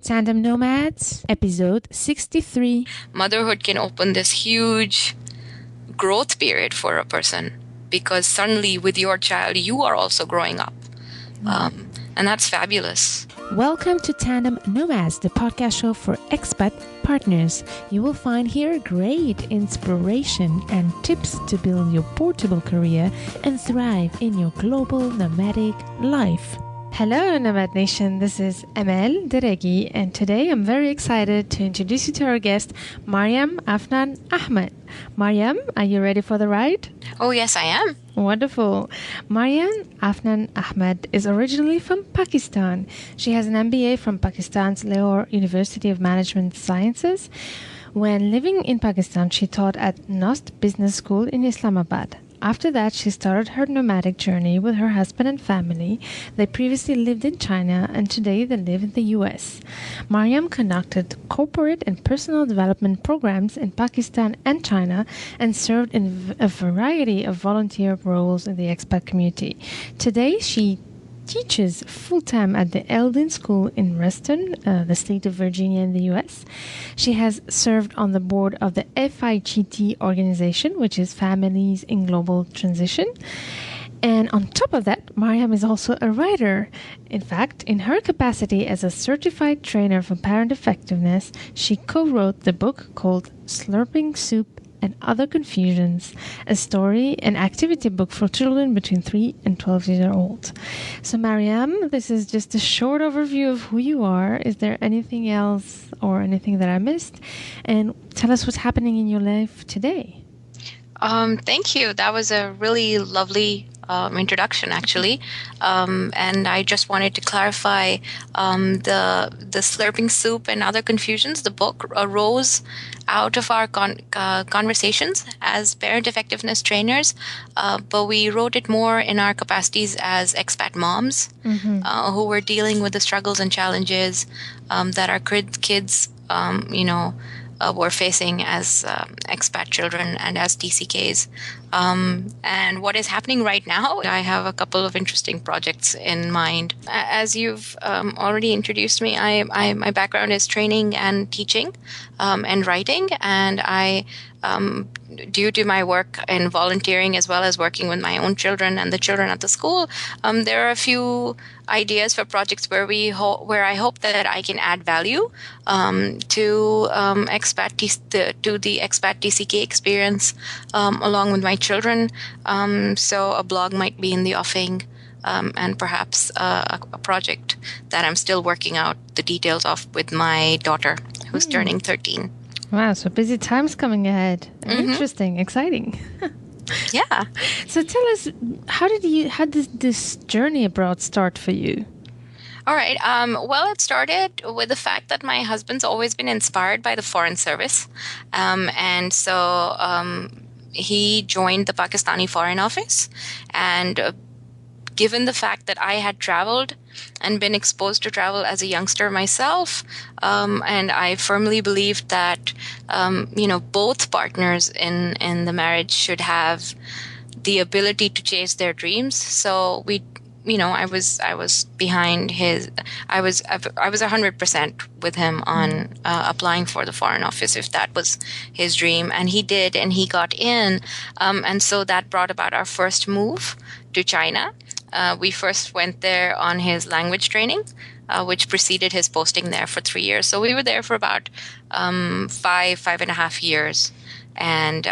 Tandem Nomads, episode 63. Motherhood can open this huge growth period for a person because suddenly with your child, you are also growing up. And that's fabulous. Welcome to Tandem Nomads, the podcast show for expat partners. You will find here great inspiration and tips to build your portable career and thrive in your global nomadic life. Hello, Nomad Nation. This is Amel Deregi, and today I'm very excited to introduce you to our guest, Maryam Afnan Ahmad. Maryam, are you ready for the ride? Oh, yes, I am. Wonderful. Maryam Afnan Ahmad is originally from Pakistan. She has an MBA from Pakistan's Lahore University of Management Sciences. When living in Pakistan, she taught at NUST Business School in Islamabad. After that, she started her nomadic journey with her husband and family. They previously lived in China, and today they live in the US. Maryam conducted corporate and personal development programs in Pakistan and China and served in a variety of volunteer roles in the expat community. Today, she teaches full-time at the Eldon School in Reston, the state of Virginia in the U.S. She has served on the board of the FIGT organization, which is Families in Global Transition. And on top of that, Maryam is also a writer. In fact, in her capacity as a certified trainer for parent effectiveness, she co-wrote the book called Slurping Soup and Other Confusions, a story and activity book for children between 3 and 12 years old. So, Maryam, this is just a short overview of who you are. Is there anything else or anything that I missed? And tell us what's happening in your life today. Thank you. That was a really lovely introduction, actually. And I just wanted to clarify the Slurping Soup and Other Confusions. The book arose out of our conversations as parent effectiveness trainers, but we wrote it more in our capacities as expat moms who were dealing with the struggles and challenges that our kids, were facing as expat children and as TCKs. And what is happening right now, I have a couple of interesting projects in mind. As you've already introduced me, my background is training and teaching and writing, and I due to my work in volunteering as well as working with my own children and the children at the school, there are a few ideas for projects where I hope that I can add value to the expat TCK experience along with my children. So a blog might be in the offing, and perhaps a project that I'm still working out the details of with my daughter, who's turning 13. Wow, so busy times coming ahead. Interesting, exciting. Yeah. So tell us, how did this journey abroad start for you? All right. Well, it started with the fact that my husband's always been inspired by the Foreign Service. And so he joined the Pakistani Foreign Office. And given the fact that I had traveled and been exposed to travel as a youngster myself, and I firmly believed that, both partners in the marriage should have the ability to chase their dreams. So I was behind his. I was 100% with him on applying for the Foreign Office if that was his dream, and he did, and he got in, and so that brought about our first move to China. We first went there on his language training, which preceded his posting there for 3 years. So we were there for about 5.5 years. And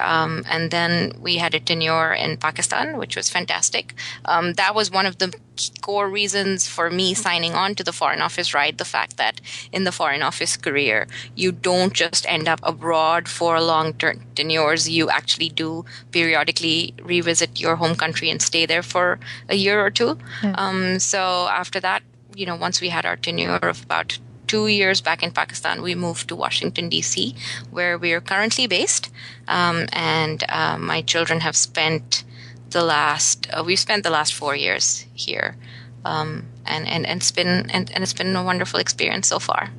then we had a tenure in Pakistan, which was fantastic. That was one of the core reasons for me signing on to the Foreign Office ride, the fact that in the Foreign Office career, you don't just end up abroad for long-term tenures. You actually do periodically revisit your home country and stay there for a year or two. Yeah. So after that, once we had our tenure of about 2 years back in Pakistan, we moved to Washington, D.C., where we are currently based. And my children have spent we've spent the last 4 years here. And it's been a wonderful experience so far.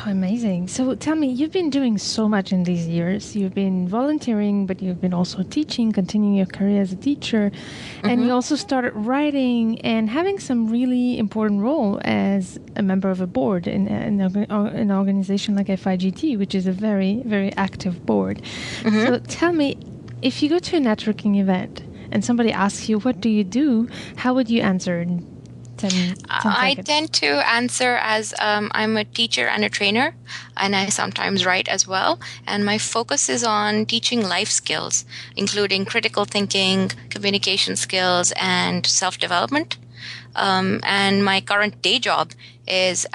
Oh, amazing. So tell me, you've been doing so much in these years. You've been volunteering, but you've been also teaching, continuing your career as a teacher. And you also started writing and having some really important role as a member of a board in an organization like FIGT, which is a very, very active board. So tell me, if you go to a networking event and somebody asks you, what do you do? How would you answer? 10 I seconds. tend to answer as I'm a teacher and a trainer, and I sometimes write as well. And my focus is on teaching life skills, including critical thinking, communication skills, and self-development. And my current day job is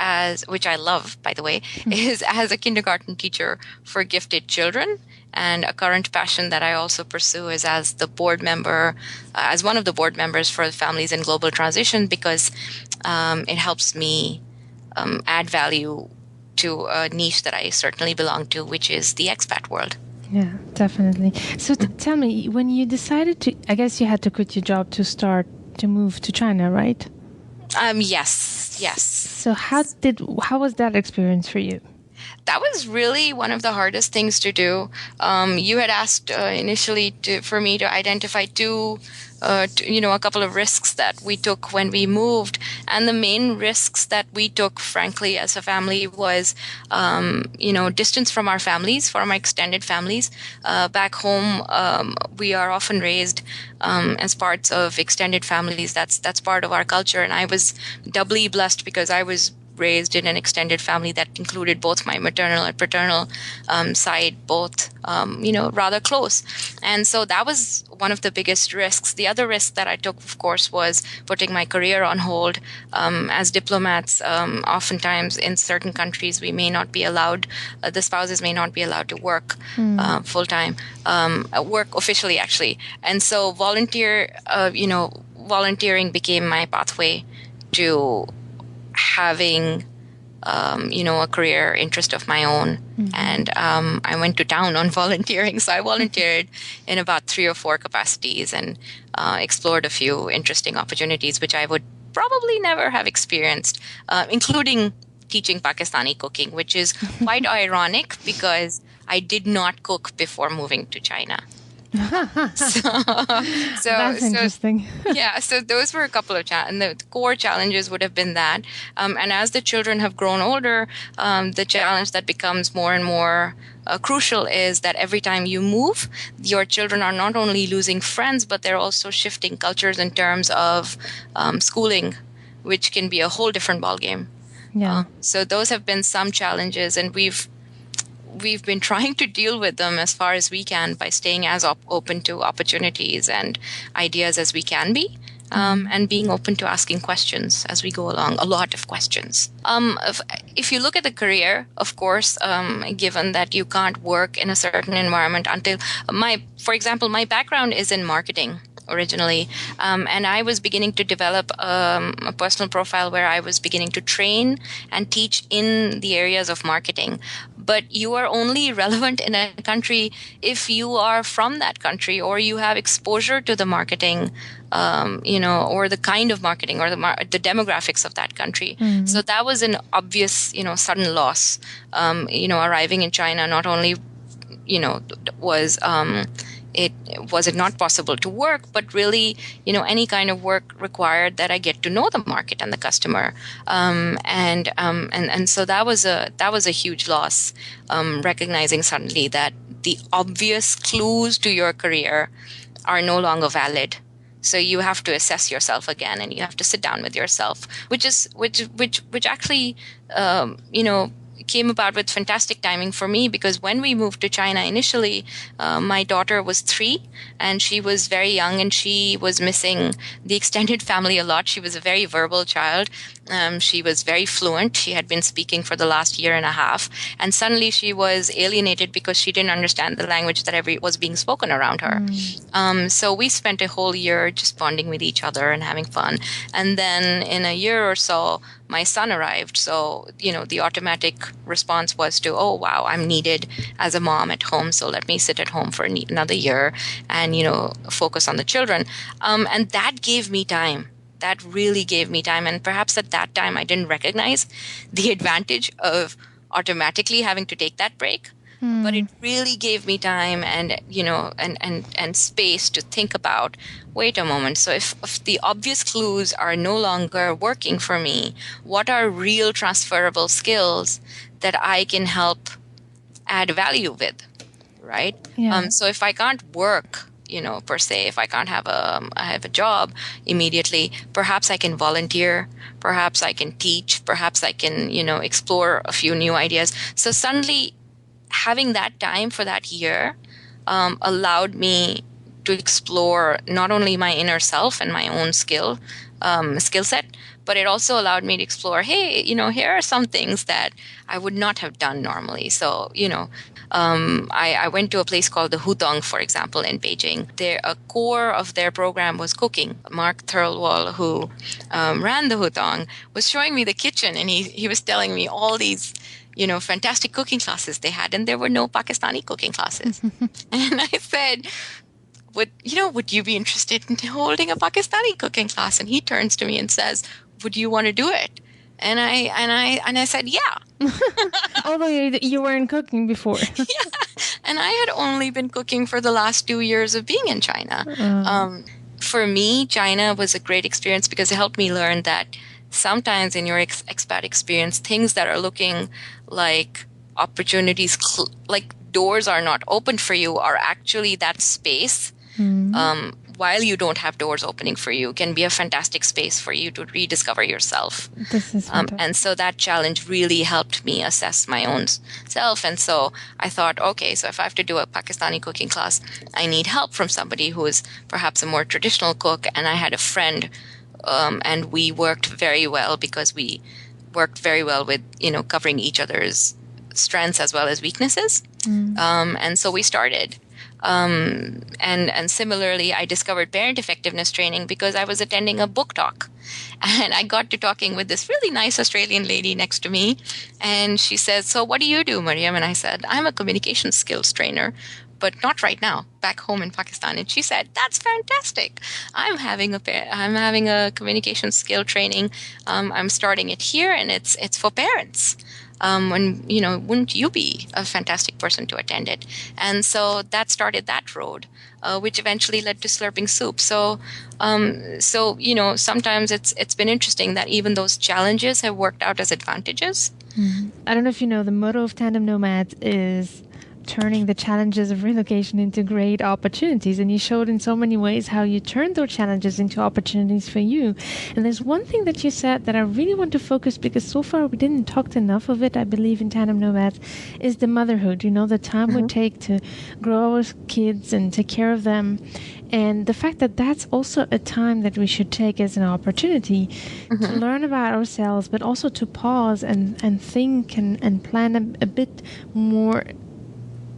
which I love, by the way, is as a kindergarten teacher for gifted children. And a current passion that I also pursue is as the board member, as one of the board members for Families in Global Transition, because it helps me add value to a niche that I certainly belong to, which is the expat world. Yeah, definitely. So tell me, when you decided to, I guess you had to quit your job to move to China, right? Yes. So how was that experience for you? That was really one of the hardest things to do. You had asked initially for me to identify a couple of risks that we took when we moved. And the main risks that we took, frankly, as a family was, distance from our families, from our extended families. Back home, we are often raised as parts of extended families. That's part of our culture. And I was doubly blessed because I was raised in an extended family that included both my maternal and paternal side, both, rather close. And so that was one of the biggest risks. The other risk that I took, of course, was putting my career on hold. As diplomats, oftentimes in certain countries, we may not be allowed, the spouses may not be allowed to work full-time, work officially, actually. And so volunteering became my pathway to having, a career interest of my own. And I went to town on volunteering. So I volunteered in about 3 or 4 capacities and explored a few interesting opportunities, which I would probably never have experienced, including teaching Pakistani cooking, which is quite ironic because I did not cook before moving to China. So that's interesting. Yeah, so those were a couple of and the core challenges would have been that. And as the children have grown older, the challenge that becomes more and more crucial is that every time you move, your children are not only losing friends, but they're also shifting cultures in terms of schooling, which can be a whole different ballgame. Yeah. So those have been some challenges, and we've been trying to deal with them as far as we can by staying as open to opportunities and ideas as we can be, and being open to asking questions as we go along, a lot of questions. If you look at the career, of course, given that you can't work in a certain environment for example, my background is in marketing originally, and I was beginning to develop a personal profile where I was beginning to train and teach in the areas of marketing. But you are only relevant in a country if you are from that country or you have exposure to the marketing, or the kind of marketing or the demographics of that country. So that was an obvious, sudden loss. Arriving in China, not only, was it not possible to work, but really, any kind of work required that I get to know the market and the customer, and so that was a huge loss. Recognizing suddenly that the obvious clues to your career are no longer valid. So you have to assess yourself again, and you have to sit down with yourself, which actually, came about with fantastic timing for me, because when we moved to China initially, my daughter was 3 and she was very young, and she was missing the extended family a lot. She was a very verbal child. She was very fluent. She had been speaking for the last year and a half, and suddenly she was alienated because she didn't understand the language that was being spoken around her. So we spent a whole year just bonding with each other and having fun. And then in a year or so, my son arrived. So, the automatic response was to, oh, wow, I'm needed as a mom at home. So let me sit at home for another year and, focus on the children. And that gave me time. That really gave me time. And perhaps at that time, I didn't recognize the advantage of automatically having to take that break. But it really gave me time and, and space to think about, wait a moment. So if the obvious clues are no longer working for me, what are real transferable skills that I can help add value with, right? Yeah. So if I can't work, per se, if I can't have a job immediately, perhaps I can volunteer, perhaps I can teach, perhaps I can, explore a few new ideas. So suddenly having that time for that year allowed me to explore not only my inner self and my own skill set, but it also allowed me to explore, hey, here are some things that I would not have done normally. So, I went to a place called the Hutong, for example, in Beijing. A core of their program was cooking. Mark Thirlwall, who ran the Hutong, was showing me the kitchen, and he was telling me all these fantastic cooking classes they had, and there were no Pakistani cooking classes. And I said, would you be interested in holding a Pakistani cooking class? And he turns to me and says, would you want to do it? And I said, yeah. Although you weren't cooking before. Yeah. And I had only been cooking for the last 2 years of being in China. For me, China was a great experience because it helped me learn that sometimes in your expat experience, things that are looking like opportunities, like doors are not open for you, are actually that space. While you don't have doors opening for you, can be a fantastic space for you to rediscover yourself. This is and so that challenge really helped me assess my own self. And so I thought, okay, so if I have to do a Pakistani cooking class, I need help from somebody who is perhaps a more traditional cook. And I had a friend, and we worked very well because we worked very well with, covering each other's strengths as well as weaknesses. And so we started. And similarly, I discovered parent effectiveness training because I was attending a book talk. And I got to talking with this really nice Australian lady next to me. And she said, so what do you do, Maryam? And I said, I'm a communication skills trainer, but not right now, back home in Pakistan. And she said, that's fantastic. I'm having a communication skill training. I'm starting it here, and it's for parents. Wouldn't you be a fantastic person to attend it? And so that started that road, which eventually led to Slurping Soup. So sometimes it's been interesting that even those challenges have worked out as advantages. I don't know if you know, the motto of Tandem Nomads is turning the challenges of relocation into great opportunities. And you showed in so many ways how you turned those challenges into opportunities for you. And there's one thing that you said that I really want to focus, because so far we didn't talk enough of it, I believe, in Tandem Nomads, is the motherhood. The time we take to grow our kids and take care of them. And the fact that that's also a time that we should take as an opportunity to learn about ourselves, but also to pause and think and plan a bit more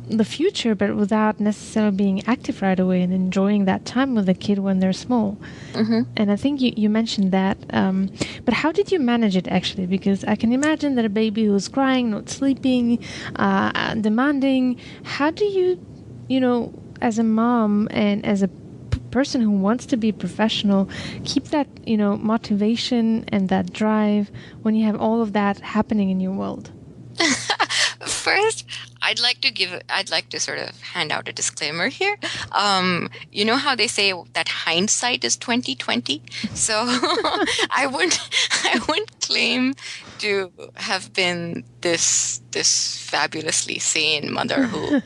the future, but without necessarily being active right away, and enjoying that time with the kid when they're small. And I think you mentioned that. But how did you manage it, actually? Because I can imagine that a baby who's crying, not sleeping, demanding, how do you, as a mom and as a person who wants to be professional, keep that, motivation and that drive when you have all of that happening in your world? First, I'd like to sort of hand out a disclaimer here. You know how they say that hindsight is 20/20? So I wouldn't claim to have been this fabulously sane mother who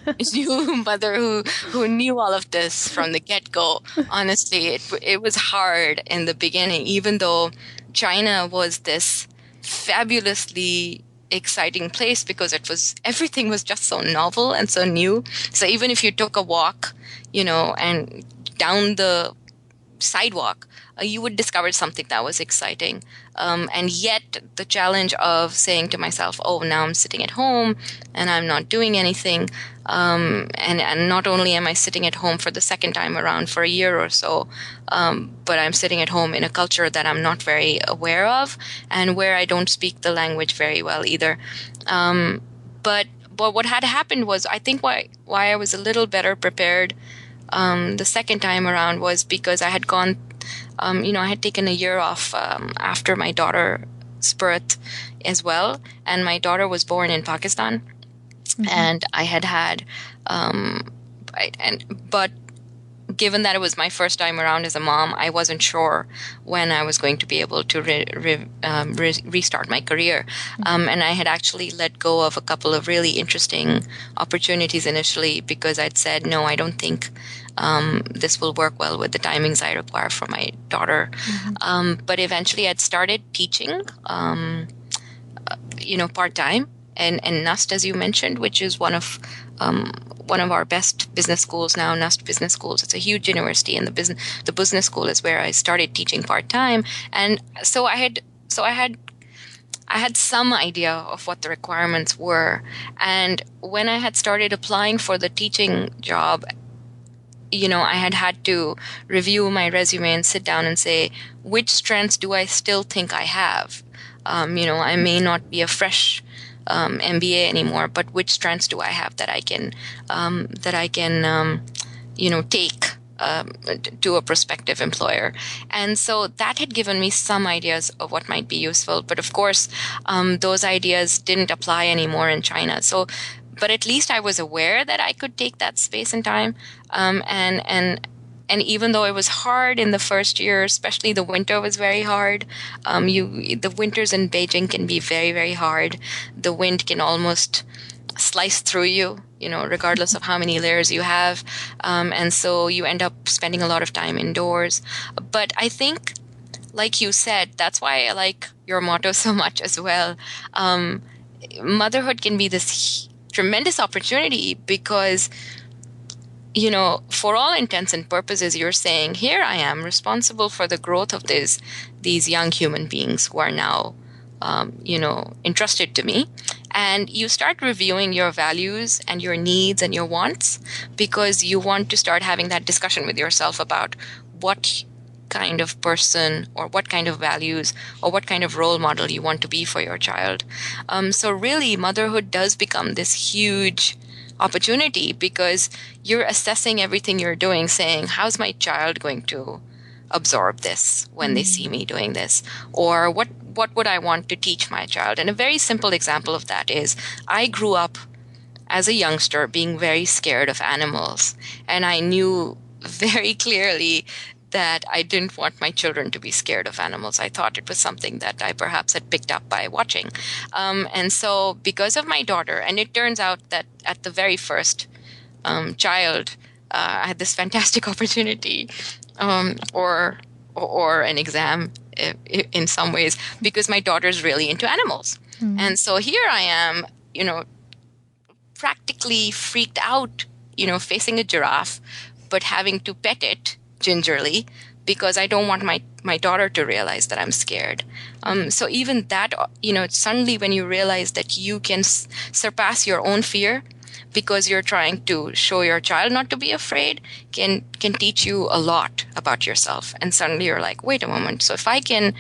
knew all of this from the get-go. Honestly, it was hard in the beginning, even though China was this fabulously exciting place because everything was just so novel and so new. So even if you took a walk, and down the sidewalk, you would discover something that was exciting. And yet the challenge of saying to myself, oh, now I'm sitting at home and I'm not doing anything. And not only am I sitting at home for the second time around for a year or so, but I'm sitting at home in a culture that I'm not very aware of and where I don't speak the language very well either. But what had happened was, I think why I was a little better prepared the second time around was because I had gone, I had taken a year off after my daughter birth as well. And my daughter was born in Pakistan. And I had, but given that it was my first time around as a mom, I wasn't sure when I was going to be able to restart my career. And I had actually let go of a couple of really interesting opportunities initially because I'd said, no, I don't think this will work well with the timings I require for my daughter. But eventually I'd started teaching, part-time. And NUST, as you mentioned, which is one of our best business schools now, NUST Business Schools. It's a huge university, and the business school is where I started teaching part-time. And so I had some idea of what the requirements were. And when I had started applying for the teaching job, I had to review my resume and sit down and say, which strengths do I still think I have? I may not be a fresh MBA anymore, but which strengths do I have that I can take to a prospective employer? And so that had given me some ideas of what might be useful. But of course, those ideas didn't apply anymore in China. So, but at least I was aware that I could take that space and time. And even though it was hard in the first year, especially the winter was very hard. The winters in Beijing can be very, very hard. The wind can almost slice through you, regardless of how many layers you have. And so you end up spending a lot of time indoors. But I think, like you said, that's why I like your motto so much as well. Motherhood can be this tremendous opportunity because for all intents and purposes, you're saying, here I am responsible for the growth of these young human beings who are now, entrusted to me. And you start reviewing your values and your needs and your wants because you want to start having that discussion with yourself about what kind of person or what kind of values or what kind of role model you want to be for your child. So really, motherhood does become this huge opportunity because you're assessing everything you're doing, saying, how's my child going to absorb this when they see me doing this? Or what would I want to teach my child? And a very simple example of that is I grew up as a youngster being very scared of animals. And I knew very clearly that I didn't want my children to be scared of animals. I thought it was something that I perhaps had picked up by watching. And so because of my daughter, and it turns out that at the very first child, I had this fantastic opportunity or an exam in some ways, because my daughter's really into animals. And so here I am, practically freaked out, facing a giraffe, but having to pet it gingerly because I don't want my daughter to realize that I'm scared. So even that, suddenly when you realize that you can surpass your own fear because you're trying to show your child not to be afraid can teach you a lot about yourself. And suddenly you're like, wait a moment. So if I can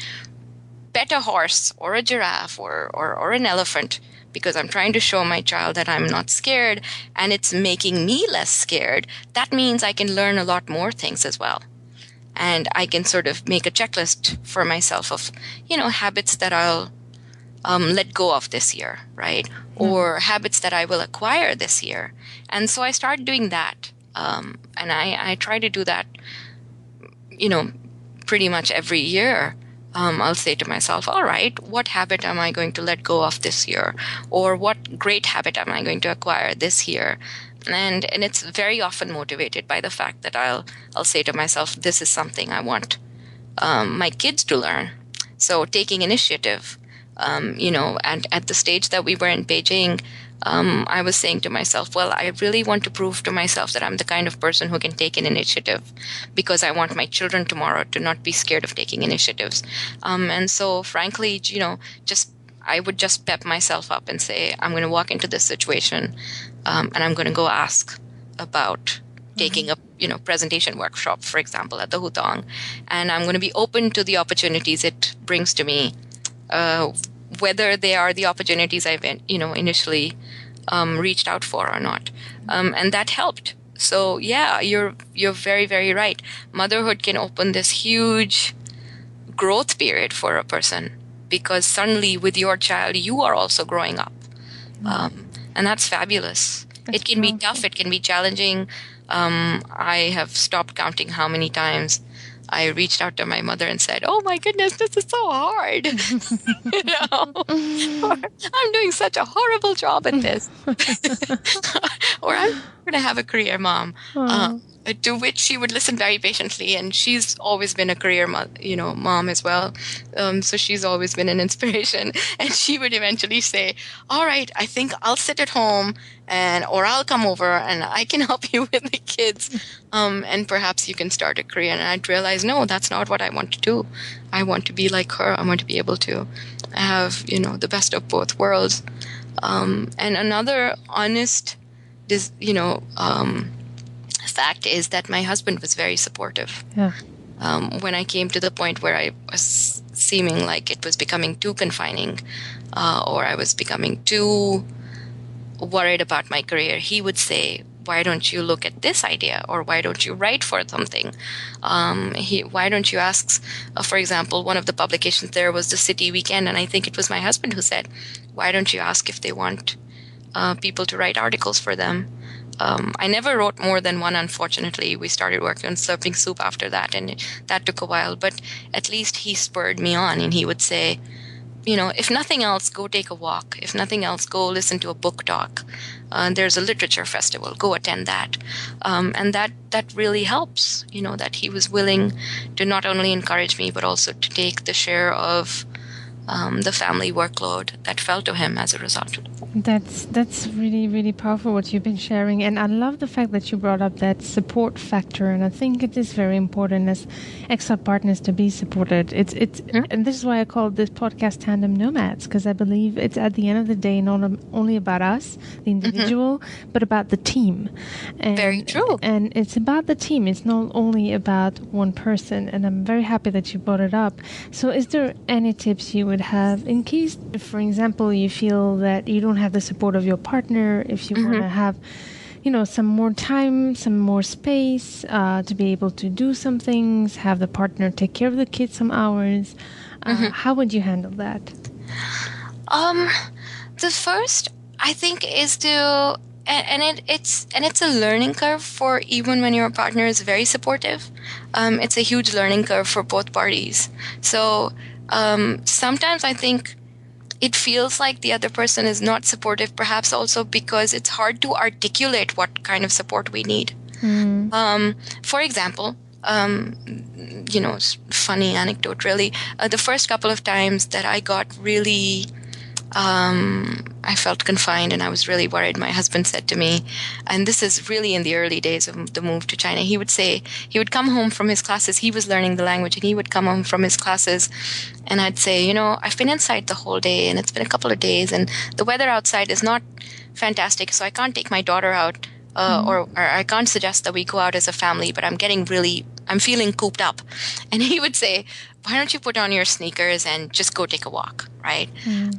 pet a horse or a giraffe or an elephant because I'm trying to show my child that I'm not scared and it's making me less scared, that means I can learn a lot more things as well. And I can sort of make a checklist for myself of, habits that I'll let go of this year, right? Or habits that I will acquire this year. And so I started doing that. And I try to do that, pretty much every year. I'll say to myself, all right, what habit am I going to let go of this year? Or what great habit am I going to acquire this year? And it's very often motivated by the fact that I'll say to myself, this is something I want my kids to learn. So taking initiative, and at the stage that we were in Beijing, I was saying to myself, well, I really want to prove to myself that I'm the kind of person who can take an initiative because I want my children tomorrow to not be scared of taking initiatives. And so frankly, I would just pep myself up and say, I'm going to walk into this situation, and I'm going to go ask about taking a presentation workshop, for example, at the Hutong. And I'm going to be open to the opportunities it brings to me, whether they are the opportunities I've initially reached out for or not. And that helped. So yeah, you're very, very right. Motherhood can open this huge growth period for a person because suddenly with your child, you are also growing up. And that's fabulous. It can be tough. It can be challenging. I have stopped counting how many times I reached out to my mother and said, "Oh my goodness, this is so hard." Or, "I'm doing such a horrible job at this." Or, "I'm going to have a career, Mom." To which she would listen very patiently, and she's always been a career mom as well. So she's always been an inspiration. And she would eventually say, "All right, I think I'll sit at home, or I'll come over and I can help you with the kids, and perhaps you can start a career." And I'd realize, no, that's not what I want to do. I want to be like her. I want to be able to have the best of both worlds. And another honest, fact is that my husband was very supportive. Yeah. When I came to the point where I was seeming like it was becoming too confining, or I was becoming too worried about my career, he would say, "Why don't you look at this idea? Or why don't you write for something? Why don't you ask," for example, one of the publications there was the City Weekend, and I think it was my husband who said, "Why don't you ask if they want people to write articles for them?" I never wrote more than one, unfortunately. We started working on Slurping Soup after that, and that took a while. But at least he spurred me on, and he would say, "If nothing else, go take a walk. If nothing else, go listen to a book talk. There's a literature festival. Go attend that." And that really helps, that he was willing to not only encourage me, but also to take the share of the family workload that fell to him as a result. That's really, really powerful what you've been sharing, and I love the fact that you brought up that support factor, and I think it is very important as expat partners to be supported. And this is why I call this podcast Tandem Nomads, because I believe it's at the end of the day not only about us, the individual, but about the team. And, very true. And it's about the team. It's not only about one person, and I'm very happy that you brought it up. So is there any tips you would have in case, for example, you feel that you don't have the support of your partner, if you want to have some more time, some more space to be able to do some things, have the partner take care of the kids some hours, how would you handle that? The first, I think, is to it's a learning curve for even when your partner is very supportive. It's a huge learning curve for both parties. So sometimes I think it feels like the other person is not supportive, perhaps also because it's hard to articulate what kind of support we need. For example, funny anecdote really, the first couple of times that I got really I felt confined and I was really worried, my husband said to me, and this is really in the early days of the move to China, he would come home from his classes, he was learning the language, and he would come home from his classes and I'd say, I've been inside the whole day and it's been a couple of days and the weather outside is not fantastic, so I can't take my daughter out or I can't suggest that we go out as a family, but I'm feeling cooped up. And he would say, "Why don't you put on your sneakers and just go take a walk?" Right?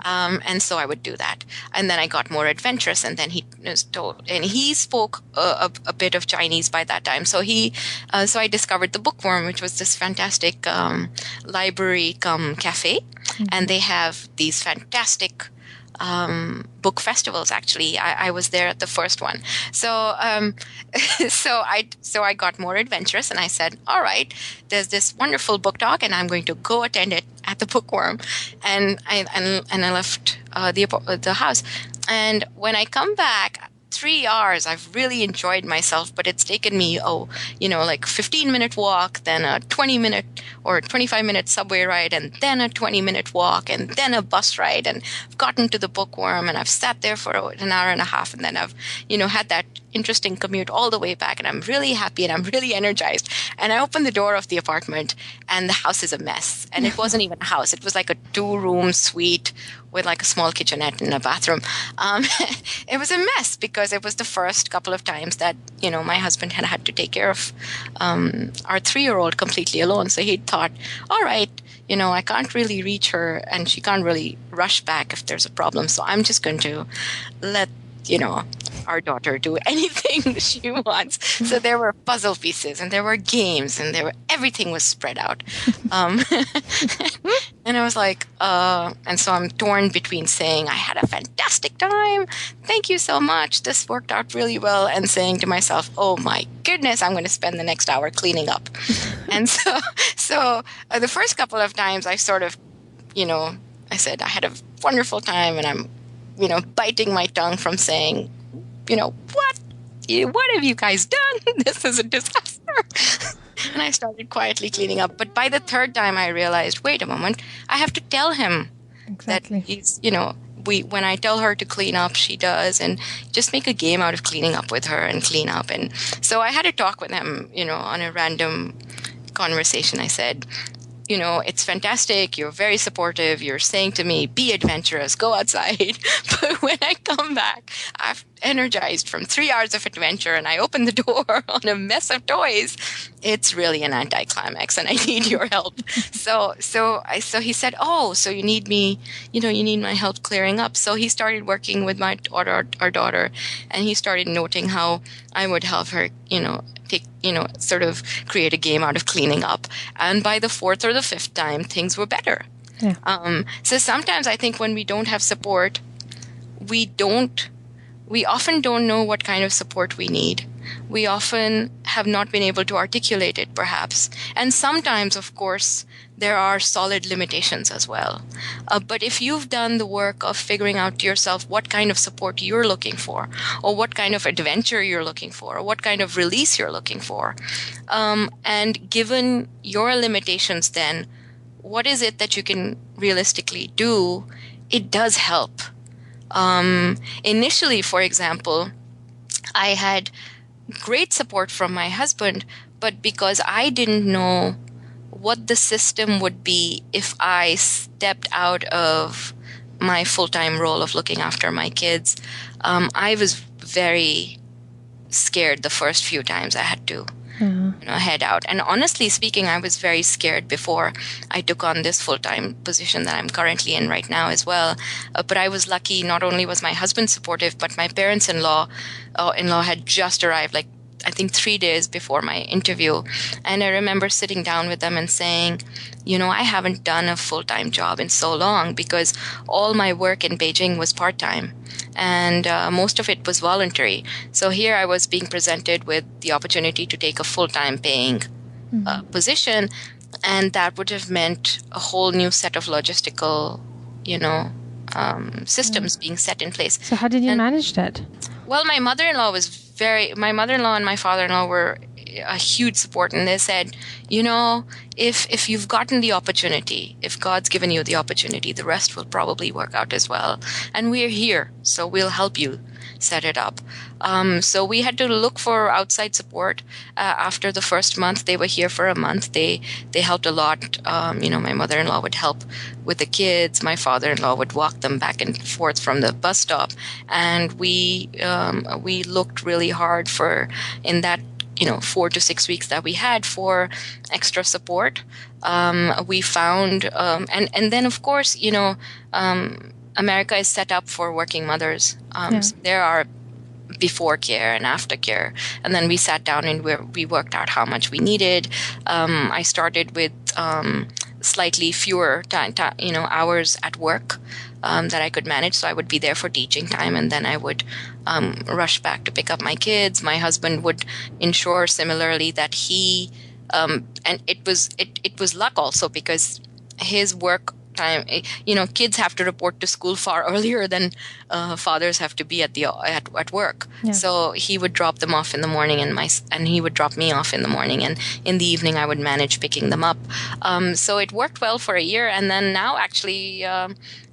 And so I would do that. And then I got more adventurous, and then he spoke a bit of Chinese by that time. So so I discovered the Bookworm, which was this fantastic library cum cafe. And they have these fantastic book festivals. Actually, I was there at the first one. So I got more adventurous, and I said, "All right, there's this wonderful book talk, and I'm going to go attend it at the Bookworm." And I left the house. And when I come back, 3 hours, I've really enjoyed myself, but it's taken me, like 15-minute walk, then a 20-minute or 25-minute subway ride, and then a 20-minute walk, and then a bus ride. And I've gotten to the Bookworm, and I've sat there for an hour and a half, and then I've, had that interesting commute all the way back, and I'm really happy and I'm really energized. And I opened the door of the apartment, and the house is a mess. And it wasn't even a house. It was like a 2-room suite with like a small kitchenette and a bathroom. It was a mess because it was the first couple of times that, my husband had to take care of our 3-year-old completely alone. So he thought, all right, I can't really reach her and she can't really rush back if there's a problem. So I'm just going to let, our daughter do anything she wants. So there were puzzle pieces, and there were games, and everything was spread out. And I was like, and so I'm torn between saying, I had a fantastic time. Thank you so much. This worked out really well. And saying to myself, oh my goodness, I'm going to spend the next hour cleaning up. And so the first couple of times I sort of, I said, I had a wonderful time, and I'm, biting my tongue from saying, what have you guys done? This is a disaster. And I started quietly cleaning up. But by the third time, I realized, wait a moment, I have to tell him that he's, when I tell her to clean up, she does, and just make a game out of cleaning up with her and clean up. And so I had a talk with him, on a random conversation. I said, it's fantastic. You're very supportive. You're saying to me, be adventurous, go outside. But when I come back, I've energized from 3 hours of adventure, and I open the door on a mess of toys. It's really an anticlimax, and I need your help. So he said, oh, so you need me, you need my help clearing up. So he started working with our daughter, and he started noting how I would help her, sort of create a game out of cleaning up. And by the fourth or the fifth time, things were better. Yeah. So sometimes I think when we don't have support, we often don't know what kind of support we need. We often have not been able to articulate it, perhaps. And sometimes, of course, there are solid limitations as well. But if you've done the work of figuring out to yourself what kind of support you're looking for, or what kind of adventure you're looking for, or what kind of release you're looking for, and given your limitations, then what is it that you can realistically do? It does help. Initially, for example, I had great support from my husband, but because I didn't know what the system would be if I stepped out of my full-time role of looking after my kids, I was very scared the first few times I had to head out. And honestly speaking, I was very scared before I took on this full-time position that I'm currently in right now as well. But I was lucky. Not only was my husband supportive, but my parents-in-law had just arrived, like I think 3 days before my interview. And I remember sitting down with them and saying, I haven't done a full-time job in so long because all my work in Beijing was part-time. And most of it was voluntary. So here I was being presented with the opportunity to take a full-time paying position. And that would have meant a whole new set of logistical, systems being set in place. So how did you manage that? Well, my mother-in-law and my father-in-law were a huge support. And they said, if you've gotten the opportunity, if God's given you the opportunity, the rest will probably work out as well. And we're here, so we'll help you set it up. So we had to look for outside support. After the first month, they were here for a month. They helped a lot. My mother-in-law would help with the kids. My father-in-law would walk them back and forth from the bus stop. And we looked really hard in that 4 to 6 weeks that we had for extra support. We found, and then of course, America is set up for working mothers. So there are before care and after care. And then we sat down and we worked out how much we needed. I started with slightly fewer hours at work that I could manage. So I would be there for teaching time, and then I would rush back to pick up my kids. My husband would ensure similarly that he, and it was luck also because his work time, kids have to report to school far earlier than fathers have to be at work. Yeah. So he would drop them off in the morning, and he would drop me off in the morning, and in the evening I would manage picking them up. So it worked well for a year, and then now actually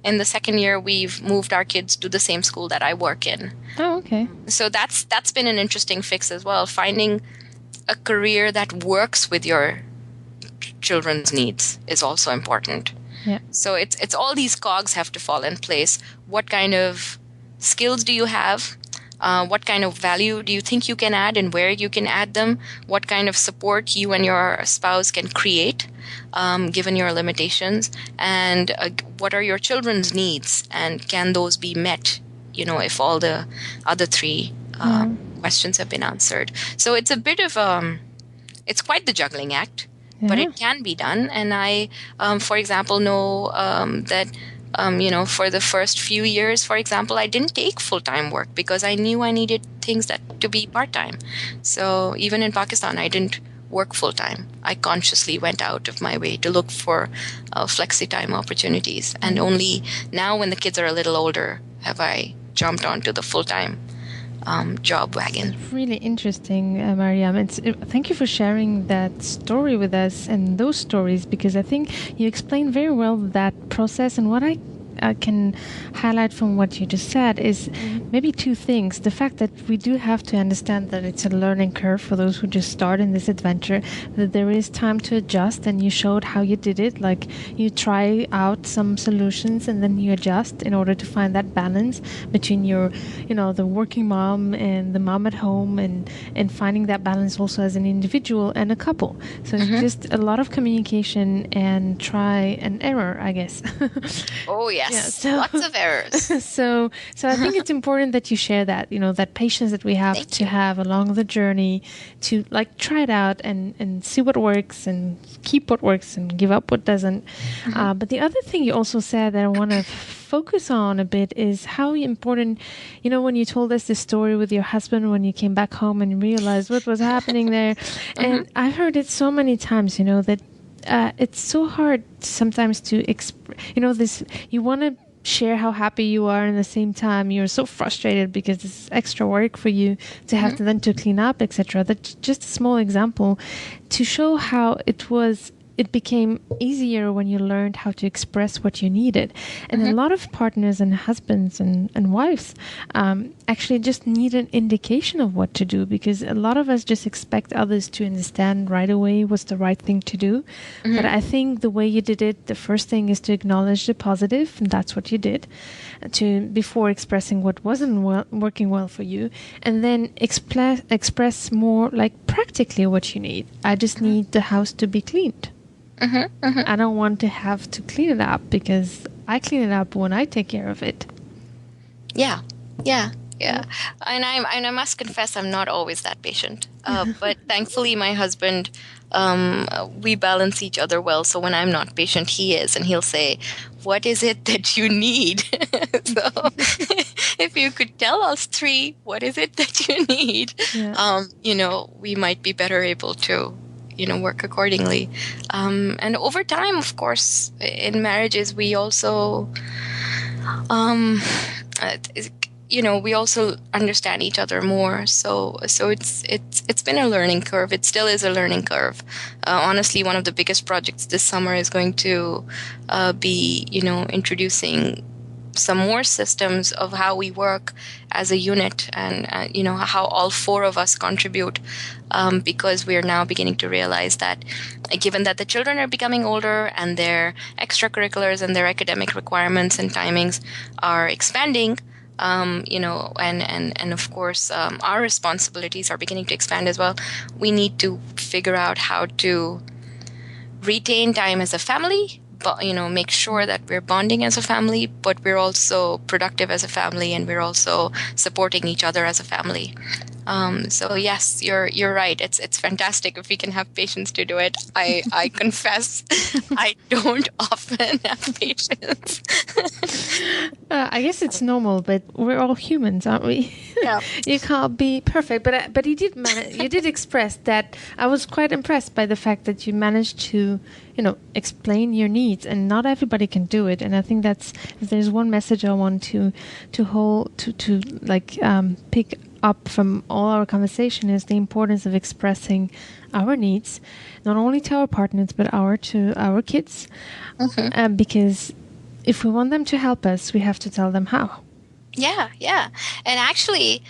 in the second year we've moved our kids to the same school that I work in. Oh, okay. So that's been an interesting fix as well. Finding a career that works with your children's needs is also important. Yeah. So it's all these cogs have to fall in place. What kind of skills do you have? What kind of value do you think you can add, and where you can add them? What kind of support you and your spouse can create, given your limitations? And what are your children's needs? And can those be met, if all the other three questions have been answered. So it's a bit of it's quite the juggling act, but it can be done. And I, for example, know that for the first few years, for example, I didn't take full-time work because I knew I needed things to be part-time. So even in Pakistan, I didn't work full-time. I consciously went out of my way to look for flexi-time opportunities. And only now when the kids are a little older have I jumped onto the full-time job wagon. It's really interesting, Maryam. Thank you for sharing that story with us and those stories, because I think you explained very well that process. And what I can highlight from what you just said is maybe two things. The fact that we do have to understand that it's a learning curve for those who just start in this adventure, that there is time to adjust, and you showed how you did it. Like, you try out some solutions and then you adjust in order to find that balance between your, the working mom and the mom at home, and finding that balance also as an individual and a couple. So it's just a lot of communication and try and error, I guess. Oh, yes. Yeah, lots of errors. So I think it's important that you share that, that patience that we have to have along the journey to try it out and see what works and keep what works and give up what doesn't. But the other thing you also said that I want to focus on a bit is how important, when you told us this story with your husband when you came back home and realized what was happening there. And I've heard it so many times, that it's so hard sometimes to this. You want to share how happy you are, and at the same time you're so frustrated because this is extra work for you to have to then to clean up, etc. That's just a small example to show how it became easier when you learned how to express what you needed. And a lot of partners and husbands and wives actually just need an indication of what to do, because a lot of us just expect others to understand right away what's the right thing to do. But I think the way you did it, the first thing is to acknowledge the positive, and that's what you did, before expressing what wasn't working well for you, and then express more practically what you need. I just need the house to be cleaned. I don't want to have to clean it up because I clean it up when I take care of it. Yeah. And I must confess, I'm not always that patient. But thankfully, my husband, we balance each other well. So when I'm not patient, he is, and he'll say, "What is it that you need?" So if you could tell us three, what is it that you need? Yeah. We might be better able to work accordingly. And over time, of course, in marriages, we also, we also understand each other more. So it's been a learning curve. It still is a learning curve. Honestly, one of the biggest projects this summer is going to be, introducing some more systems of how we work as a unit, and how all four of us contribute, because we are now beginning to realize that given that the children are becoming older and their extracurriculars and their academic requirements and timings are expanding, and of course our responsibilities are beginning to expand as well, we need to figure out how to retain time as a family, but make sure that we're bonding as a family, but we're also productive as a family, and we're also supporting each other as a family. So yes, you're right. It's fantastic if we can have patience to do it. I confess, I don't often have patience. I guess it's normal, but we're all humans, aren't we? Yeah. You can't be perfect, but you did you did express that. I was quite impressed by the fact that you managed to explain your needs, and not everybody can do it. And I think if there's one message I want to pick up from all our conversation, is the importance of expressing our needs, not only to our partners, but to our kids. Because if we want them to help us, we have to tell them how. Yeah. And actually,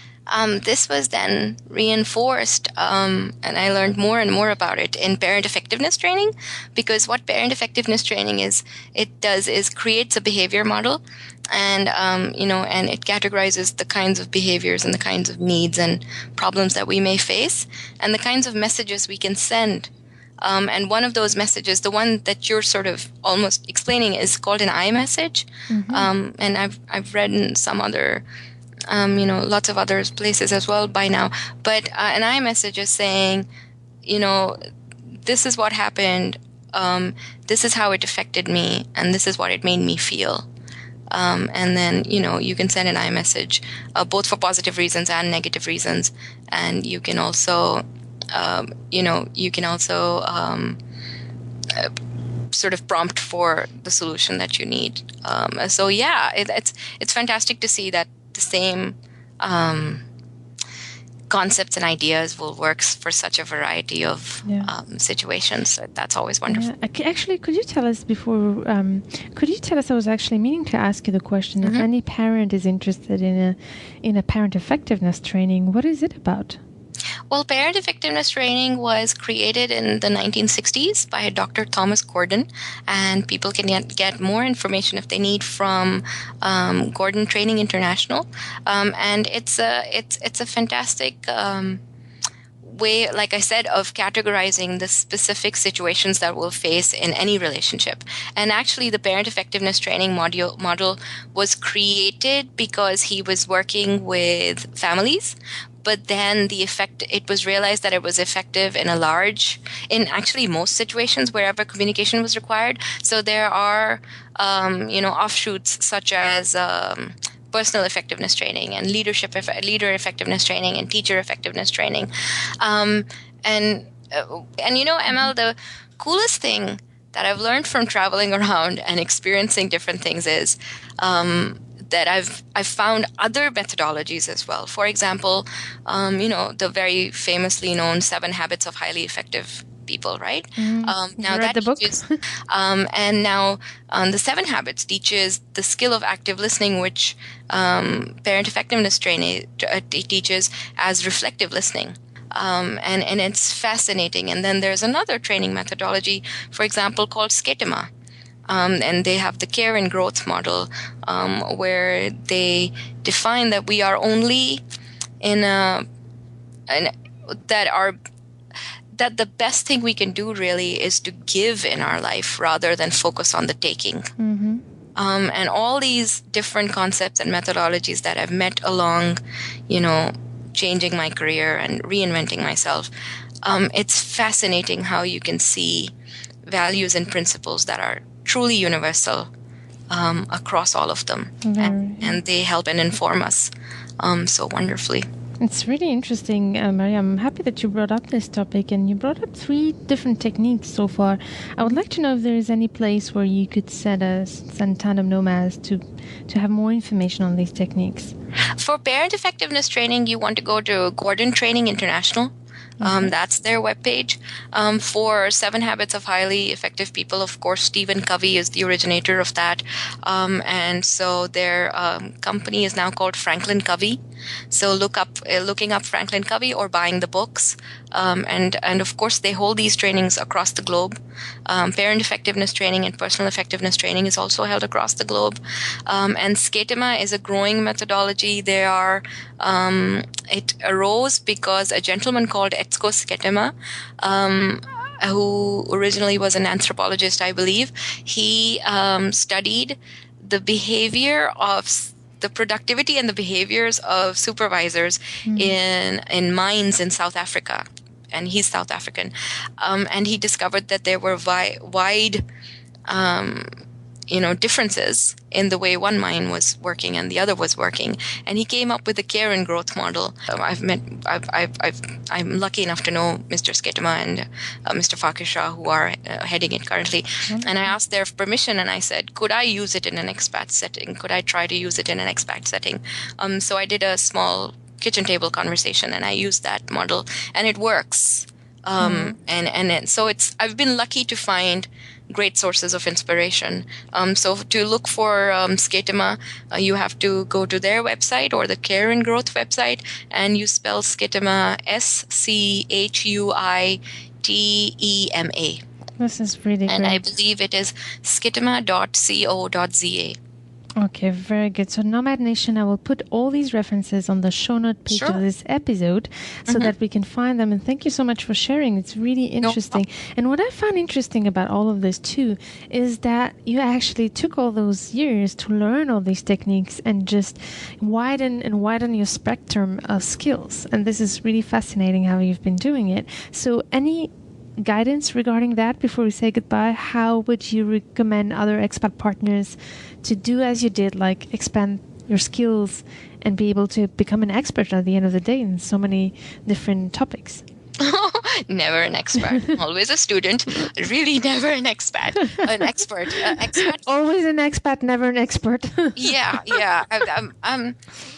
this was then reinforced, and I learned more and more about it in parent effectiveness training, because what parent effectiveness training does is creates a behavior model, and and it categorizes the kinds of behaviors and the kinds of needs and problems that we may face, and the kinds of messages we can send. And one of those messages, the one that you're sort of almost explaining, is called an I message. And I've read in some other lots of other places as well by now. But an iMessage is saying, this is what happened. This is how it affected me, and this is what it made me feel. And then, you can send an iMessage, both for positive reasons and negative reasons. And you can also, sort of prompt for the solution that you need. So yeah, it's fantastic to see that the same concepts and ideas will work for such a variety of situations. So that's always wonderful. Yeah. Actually, could you tell us I was actually meaning to ask you the question, if any parent is interested in a parent effectiveness training, what is it about? Well, parent effectiveness training was created in the 1960s by Dr. Thomas Gordon, and people can get more information if they need from Gordon Training International. And it's a fantastic way, like I said, of categorizing the specific situations that we'll face in any relationship. And actually, the parent effectiveness training model was created because he was working with families. But then it was realized that it was effective in actually most situations wherever communication was required. So there are, offshoots such as personal effectiveness training and leader effectiveness training and teacher effectiveness training. ML, the coolest thing that I've learned from traveling around and experiencing different things is that I've found other methodologies as well. For example, the very famously known 7 Habits of Highly Effective People, right? Now read the book. And now the 7 Habits teaches the skill of active listening, which parent effectiveness training teaches as reflective listening. And it's fascinating. And then there's another training methodology, for example, called Schema. And they have the care and growth model, where they define that we are only that the best thing we can do really is to give in our life rather than focus on the taking. And all these different concepts and methodologies that I've met along, changing my career and reinventing myself, it's fascinating how you can see values and principles that are truly universal across all of them. And they help and inform us so wonderfully. It's really interesting, Maryam. I'm happy that you brought up this topic, and you brought up 3 different techniques so far. I would like to know if there is any place where you could send tandem nomads to have more information on these techniques. For parent effectiveness training, you want to go to Gordon Training International. That's their webpage. For 7 Habits of Highly Effective People, of course, Stephen Covey is the originator of that. And so their company is now called Franklin Covey. So looking up Franklin Covey or buying the books. And of course, they hold these trainings across the globe. Parent effectiveness training and personal effectiveness training is also held across the globe. And Schema is a growing methodology. It arose because a gentleman called Etzko Schema, who originally was an anthropologist, I believe, he studied the productivity and the behaviors of supervisors in mines in South Africa. And he's South African. And he discovered that there were wide differences in the way one mine was working and the other was working. And he came up with the care and growth model. I'm lucky enough to know Mr. Schema and Mr. Fakir Shah, who are heading it currently. And I asked their permission, and I said, could I use it in an expat setting? Could I try to use it in an expat setting? So I did a small kitchen table conversation, and I used that model, and it works. So I've been lucky to find great sources of inspiration. So to look for Schema, you have to go to their website or the Care and Growth website, and you spell Schema SCHUITEMA. This is really and great. I believe it is schema.co.za. Okay, very good. So Nomad Nation, I will put all these references on the show note page of this episode so that we can find them. And thank you so much for sharing. It's really interesting. And what I found interesting about all of this too is that you actually took all those years to learn all these techniques and just widen your spectrum of skills. And this is really fascinating how you've been doing it. So any guidance regarding that before we say goodbye? How would you recommend other expat partners to do as you did, like expand your skills and be able to become an expert at the end of the day in so many different topics? Never an expert. Always a student. Really never an expat. An expert. Expat. Always an expat, never an expert. Yeah.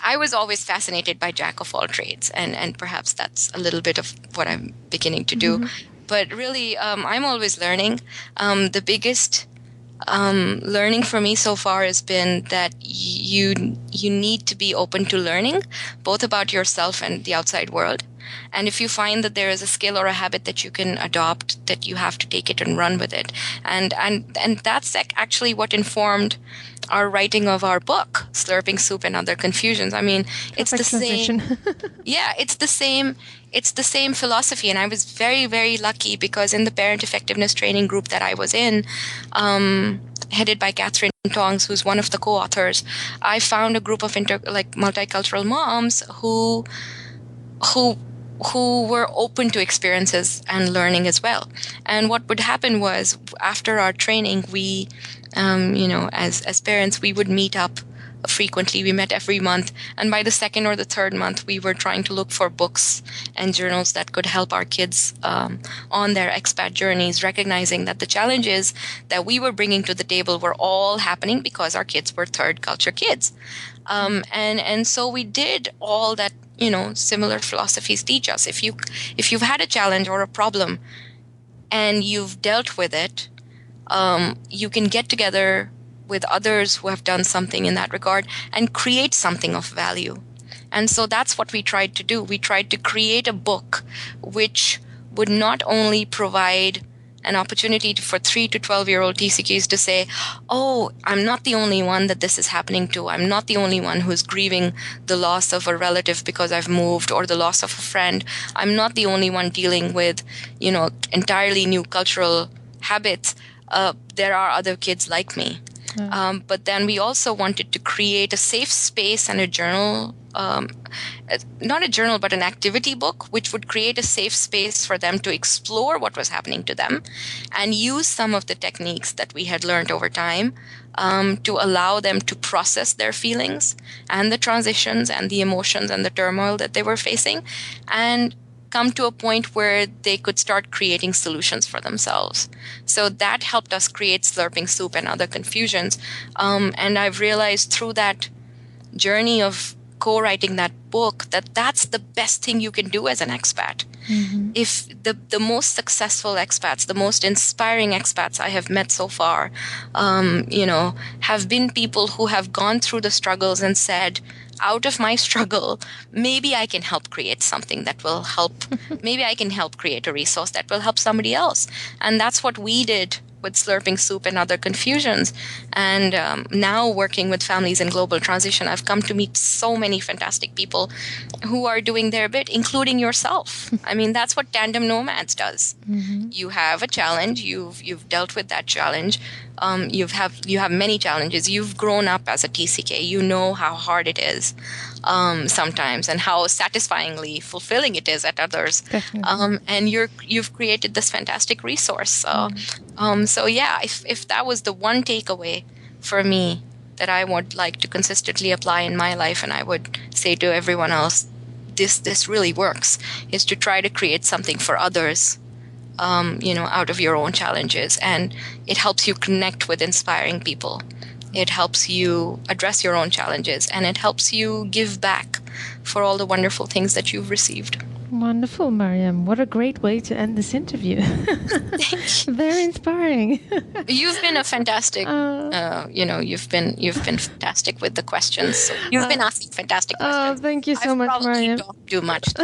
I was always fascinated by jack of all trades, and perhaps that's a little bit of what I'm beginning to do. But really, I'm always learning. The biggest learning for me so far has been that you need to be open to learning, both about yourself and the outside world. And if you find that there is a skill or a habit that you can adopt, that you have to take it and run with it. And that's actually what informed our writing of our book, Slurping Soup and Other Confusions. I mean, it's the same. Yeah, it's the same philosophy. And I was very, very lucky because in the parent effectiveness training group that I was in, headed by Catherine Tongs, who's one of the co-authors, I found a group of multicultural moms who were open to experiences and learning as well. And what would happen was after our training, we, as parents, we would meet up frequently. We met every month. And by the second or the third month, we were trying to look for books and journals that could help our kids on their expat journeys, recognizing that the challenges that we were bringing to the table were all happening because our kids were third culture kids. And so we did all that, similar philosophies teach us. If you've had a challenge or a problem and you've dealt with it, you can get together with others who have done something in that regard and create something of value. And so that's what we tried to do. We tried to create a book which would not only provide an opportunity for 3 to 12-year-old TCKs to say, oh, I'm not the only one that this is happening to. I'm not the only one who's grieving the loss of a relative because I've moved, or the loss of a friend. I'm not the only one dealing with, entirely new cultural habits. There are other kids like me. But then we also wanted to create a safe space and a journal, not a journal, but an activity book, which would create a safe space for them to explore what was happening to them and use some of the techniques that we had learned over time to allow them to process their feelings and the transitions and the emotions and the turmoil that they were facing, and come to a point where they could start creating solutions for themselves. So that helped us create Slurping Soup and Other Confusions. And I've realized through that journey of co-writing that book that that's the best thing you can do as an expat. If the most successful expats, the most inspiring expats I have met so far, have been people who have gone through the struggles and said, out of my struggle, maybe I can help create something that will help. Maybe I can help create a resource that will help somebody else. And that's what we did with Slurping Soup and Other Confusions. And now working with families in global transition, I've come to meet so many fantastic people who are doing their bit, including yourself. I mean, that's what Tandem Nomads does. You have a challenge. You've dealt with that challenge. You have many challenges. You've grown up as a TCK. You know how hard it is sometimes, and how satisfyingly fulfilling it is at others. And you've created this fantastic resource. So yeah, if that was the one takeaway for me that I would like to consistently apply in my life, and I would say to everyone else, this really works, is to try to create something for others. Out of your own challenges, and it helps you connect with inspiring people. It helps you address your own challenges, and it helps you give back for all the wonderful things that you've received. Wonderful, Maryam. What a great way to end this interview. Very inspiring. You've been a fantastic, you've been fantastic with the questions. So you've been asking fantastic questions. Thank you so much, Maryam. I probably don't do much.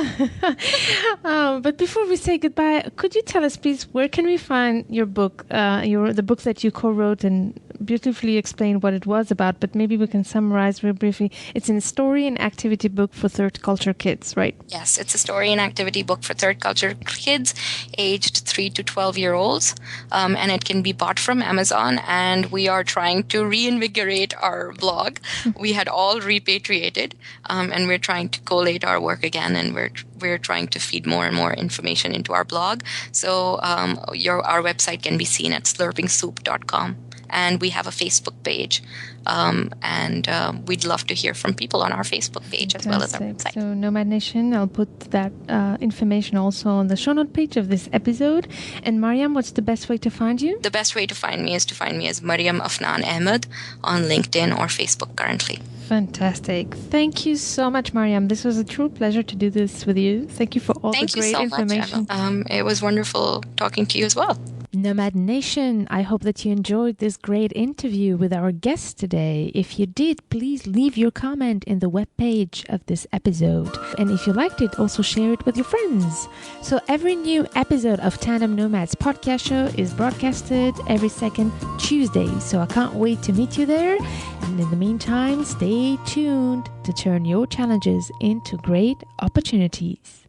But before we say goodbye, could you tell us, please, where can we find your book, the book that you co-wrote and beautifully explained what it was about, but maybe we can summarize very briefly. It's a story and activity book for third culture kids, right? Yes, it's a story and activity book for third culture kids aged 3 to 12-year-olds, and it can be bought from Amazon, and we are trying to reinvigorate our blog. We had all repatriated, and we're trying to collate our work again, and we're trying to feed more and more information into our blog. So our website can be seen at slurpingsoup.com. And we have a Facebook page, and we'd love to hear from people on our Facebook page as well as our website. So Nomad Nation, I'll put that information also on the show note page of this episode. And Maryam, what's the best way to find you? The best way to find me is to find me as Maryam Afnan Ahmad on LinkedIn or Facebook currently. Fantastic. Thank you so much, Maryam. This was a true pleasure to do this with you. Thank you for all the great information. It was wonderful talking to you as well. Nomad Nation, I hope that you enjoyed this great interview with our guest today. If you did, please leave your comment in the webpage of this episode. And if you liked it, also share it with your friends. So every new episode of Tandem Nomads podcast show is broadcasted every second Tuesday. So I can't wait to meet you there. And in the meantime, stay tuned to turn your challenges into great opportunities.